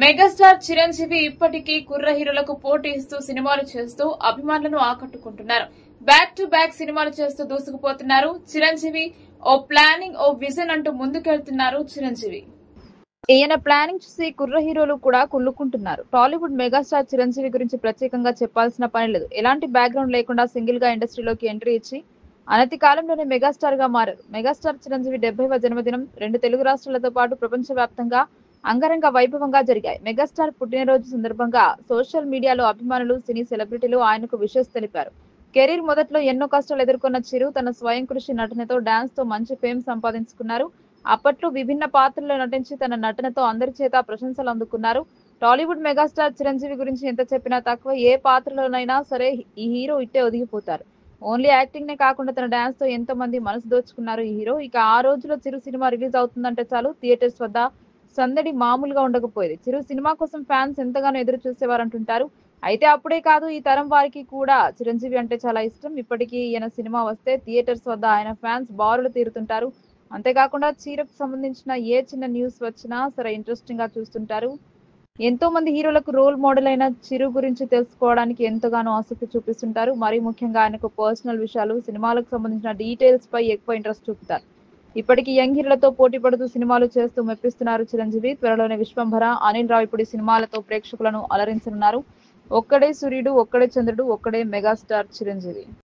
Megastar Chiranjeevi ఇప్పటికీ కుర్ర హీరోలకు పోటీ ఇస్తూ సినిమాలు చేస్తూ అభిమానులను ఆకట్టుకుంటున్నారు. బ్యాక్ టు బ్యాక్ సినిమాలు చేస్తూ దూసుకుపోతున్నారు చిరంజీవి. ఓ ప్లానింగ్, ఓ విజన్ అంటూ ముందుకెళ్తున్నారు చిరంజీవి. ఈయన ప్లానింగ్ చూసి కుర్ర హీరోలు కూడా కుళ్ళుకుంటున్నారు. టాలీవుడ్ మెగాస్టార్ చిరంజీవి గురించి ప్రత్యేకంగా చెప్పాల్సిన పని లేదు. ఎలాంటి బ్యాక్గ్రౌండ్ లేకుండా సింగిల్ గా ఇండస్ట్రీలోకి ఎంట్రీ ఇచ్చి అనతి కాలంలోనే మెగాస్టార్ గా మారారు. మెగాస్టార్ చిరంజీవి 70వ జన్మదినం 2 తెలుగు రాష్ట్రాలతో పాటు ప్రపంచవ్యాప్తంగా అంగరంగ వైభవంగా జరిగాయి. మెగాస్టార్ పుట్టినరోజు సందర్భంగా సోషల్ మీడియాలో అభిమానులు, సినీ సెలబ్రిటీలు ఆయనకు విషెస్ తెలిపారు. కెరీర్ మొదట్లో ఎన్నో కష్టాలు ఎదుర్కొన్న చిరు తన స్వయం కృషి, నటనతో, డాన్స్ తో మంచి ఫేమ్ సంపాదించుకున్నారు. అప్పట్లో విభిన్న పాత్రల్లో నటించి తన నటనతో అందరి చేత ప్రశంసలు అందుకున్నారు. టాలీవుడ్ మెగాస్టార్ చిరంజీవి గురించి ఎంత చెప్పినా తక్కువ. ఏ పాత్రలోనైనా సరే ఈ హీరో ఇట్టే ఒదిగిపోతారు. ఓన్లీ యాక్టింగ్ నే కాకుండా తన డాన్స్ తో ఎంతో మంది మనసు దోచుకున్నారు ఈ హీరో. ఇక ఆ రోజులో చిరు సినిమా రిలీజ్ అవుతుందంటే చాలు థియేటర్స్ వద్ద సందడి మామూలుగా ఉండకపోయేది. చిరు సినిమా కోసం ఫ్యాన్స్ ఎంతగానో ఎదురు చూసేవారంటుంటారు. అయితే అప్పుడే కాదు, ఈ తరం వారికి కూడా చిరంజీవి అంటే చాలా ఇష్టం. ఇప్పటికీ ఈయన సినిమా వస్తే థియేటర్స్ వద్ద ఆయన ఫ్యాన్స్ బారులు తీరుతుంటారు. అంతేకాకుండా చీరకు సంబంధించిన ఏ చిన్న న్యూస్ వచ్చినా సరే ఇంట్రెస్టింగ్ గా చూస్తుంటారు. ఎంతో మంది హీరోలకు రోల్ మోడల్ అయిన చిరు గురించి తెలుసుకోవడానికి ఎంతగానో ఆసక్తి చూపిస్తుంటారు. మరీ ముఖ్యంగా ఆయనకు పర్సనల్ విషయాలు, సినిమాలకు సంబంధించిన డీటెయిల్స్ పై ఎక్కువ ఇంట్రెస్ట్ చూపుతారు. ఇప్పటికీ యంగ్ హీరోలతో పోటీ పడుతూ సినిమాలు చేస్తూ మెప్పిస్తున్నారు చిరంజీవి. త్వరలోనే విశ్వంభర, అనిల్ రావిపూడి సినిమాలతో ప్రేక్షకులను అలరించనున్నారు. ఒక్కడే సూర్యుడు, ఒక్కడే చంద్రుడు, ఒక్కడే మెగాస్టార్ చిరంజీవి.